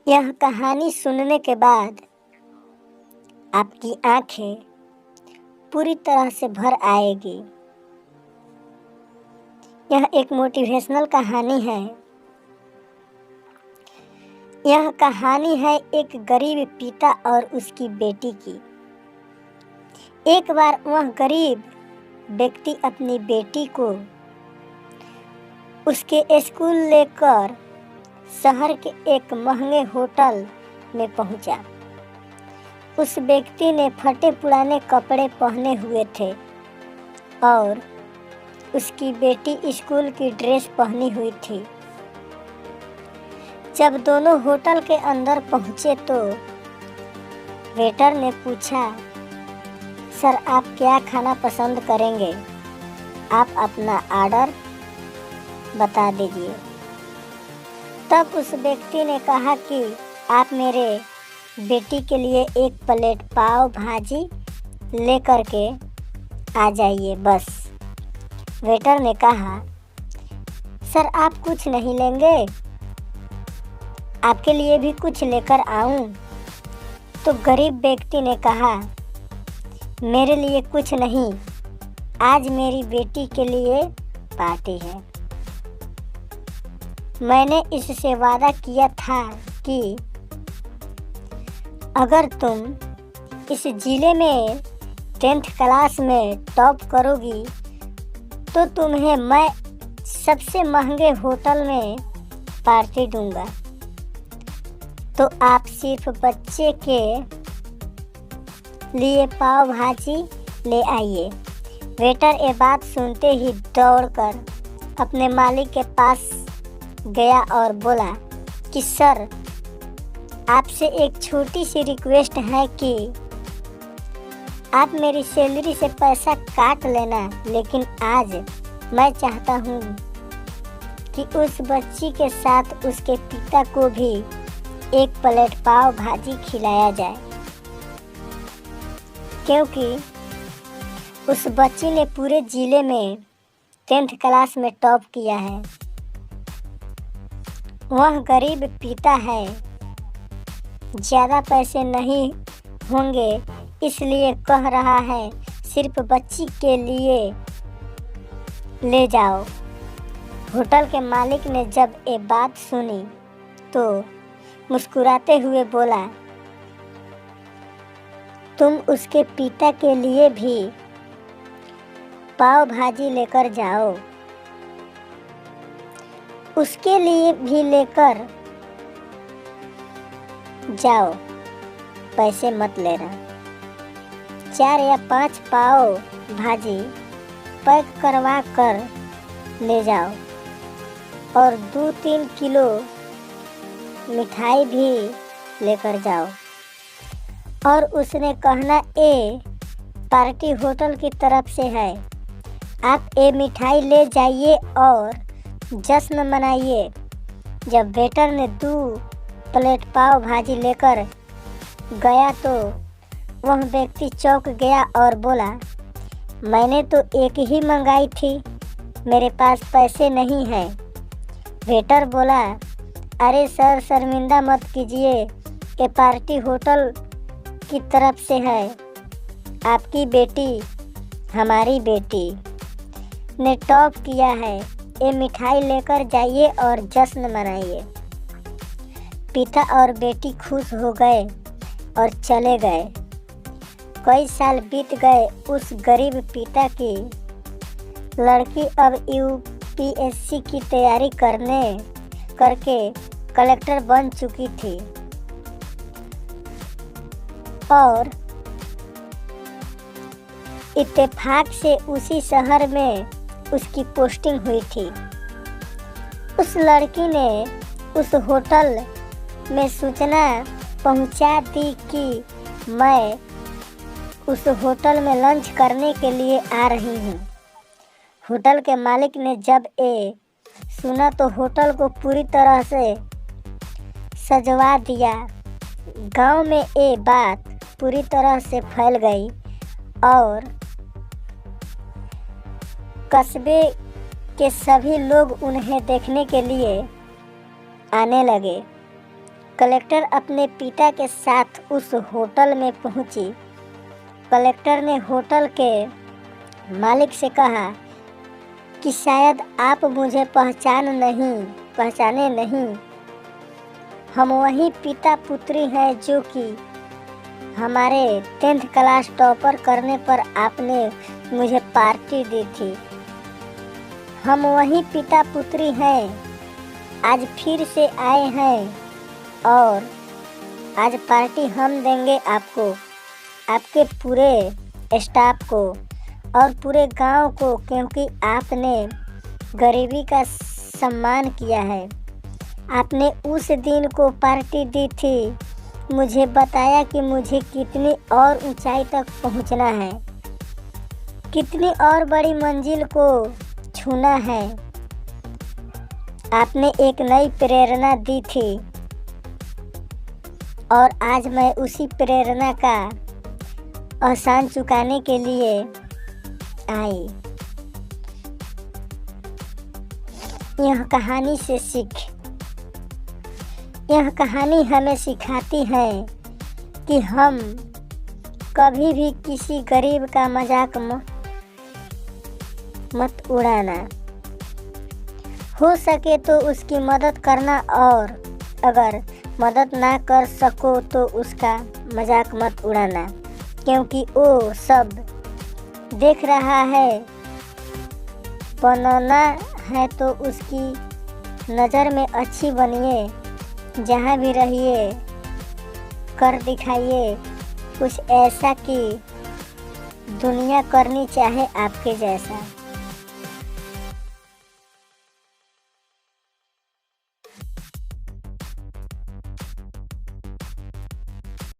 यह कहानी सुनने के बाद आपकी आंखें पूरी तरह से भर आएगी। यह एक मोटिवेशनल कहानी है। यह कहानी है एक गरीब पिता और उसकी बेटी की। एक बार वह गरीब व्यक्ति अपनी बेटी को उसके स्कूल लेकर शहर के एक महंगे होटल में पहुंचा। उस व्यक्ति ने फटे पुराने कपड़े पहने हुए थे और उसकी बेटी स्कूल की ड्रेस पहनी हुई थी। जब दोनों होटल के अंदर पहुंचे तो वेटर ने पूछा, सर आप क्या खाना पसंद करेंगे? आप अपना ऑर्डर बता दीजिए। तब उस व्यक्ति ने कहा कि आप मेरे बेटी के लिए एक प्लेट पाव भाजी लेकर के आ जाइए बस। वेटर ने कहा, सर आप कुछ नहीं लेंगे? आपके लिए भी कुछ लेकर आऊं? तो गरीब व्यक्ति ने कहा, मेरे लिए कुछ नहीं, आज मेरी बेटी के लिए पार्टी है। मैंने इससे वादा किया था कि अगर तुम इस जिले में 10th क्लास में टॉप करोगी तो तुम्हें मैं सबसे महंगे होटल में पार्टी दूंगा। तो आप सिर्फ बच्चे के लिए पाव भाजी ले आइए। वेटर ये बात सुनते ही दौड़कर अपने मालिक के पास गया और बोला कि सर आपसे एक छोटी सी रिक्वेस्ट है कि आप मेरी सैलरी से पैसा काट लेना, लेकिन आज मैं चाहता हूँ कि उस बच्ची के साथ उसके पिता को भी एक प्लेट पाव भाजी खिलाया जाए, क्योंकि उस बच्ची ने पूरे जिले में 10th क्लास में टॉप किया है। वह गरीब पिता है, ज़्यादा पैसे नहीं होंगे इसलिए कह रहा है सिर्फ बच्ची के लिए ले जाओ। होटल के मालिक ने जब ये बात सुनी तो मुस्कुराते हुए बोला, तुम उसके पिता के लिए भी पाव भाजी लेकर जाओ, उसके लिए भी लेकर जाओ, पैसे मत लेना। 4 या 5 पाव भाजी पैक करवा कर ले जाओ और 2-3 किलो मिठाई भी लेकर जाओ। और उसने कहना ये पार्टी होटल की तरफ से है, आप ये मिठाई ले जाइए और जश्न मनाइए। जब वेटर ने 2 प्लेट पाव भाजी लेकर गया तो वह व्यक्ति चौंक गया और बोला, मैंने तो एक ही मंगाई थी, मेरे पास पैसे नहीं हैं। वेटर बोला, अरे सर शर्मिंदा मत कीजिए, ये पार्टी होटल की तरफ से है। आपकी बेटी हमारी बेटी ने टॉप किया है, ये मिठाई लेकर जाइए और जश्न मनाइए। पिता और बेटी खुश हो गए और चले गए। कई साल बीत गए। उस गरीब पिता की लड़की अब UPSC की तैयारी करके कलेक्टर बन चुकी थी और इत्तेफाक से उसी शहर में उसकी पोस्टिंग हुई थी। उस लड़की ने उस होटल में सूचना पहुंचा दी कि मैं उस होटल में लंच करने के लिए आ रही हूँ। होटल के मालिक ने जब ये सुना तो होटल को पूरी तरह से सजवा दिया। गांव में ये बात पूरी तरह से फैल गई और कस्बे के सभी लोग उन्हें देखने के लिए आने लगे। कलेक्टर अपने पिता के साथ उस होटल में पहुंची। कलेक्टर ने होटल के मालिक से कहा कि शायद आप मुझे पहचाने नहीं। हम वही पिता पुत्री हैं जो कि हमारे 10th क्लास टॉपर करने पर आपने मुझे पार्टी दी थी। हम वही पिता पुत्री हैं, आज फिर से आए हैं और आज पार्टी हम देंगे आपको, आपके पूरे स्टाफ को और पूरे गांव को, क्योंकि आपने गरीबी का सम्मान किया है। आपने उस दिन को पार्टी दी थी, मुझे बताया कि मुझे कितनी और ऊंचाई तक पहुंचना है, कितनी और बड़ी मंजिल को छूना है। आपने एक नई प्रेरणा दी थी और आज मैं उसी प्रेरणा का एहसान चुकाने के लिए आई। यह कहानी से सीख। यह कहानी हमें सिखाती है कि हम कभी भी किसी गरीब का मजाक मत उड़ाना। हो सके तो उसकी मदद करना और अगर मदद ना कर सको तो उसका मजाक मत उड़ाना, क्योंकि वो सब देख रहा है। बनना है तो उसकी नज़र में अच्छी बनिए, जहाँ भी रहिए कर दिखाइए कुछ ऐसा कि दुनिया करनी चाहे आपके जैसा।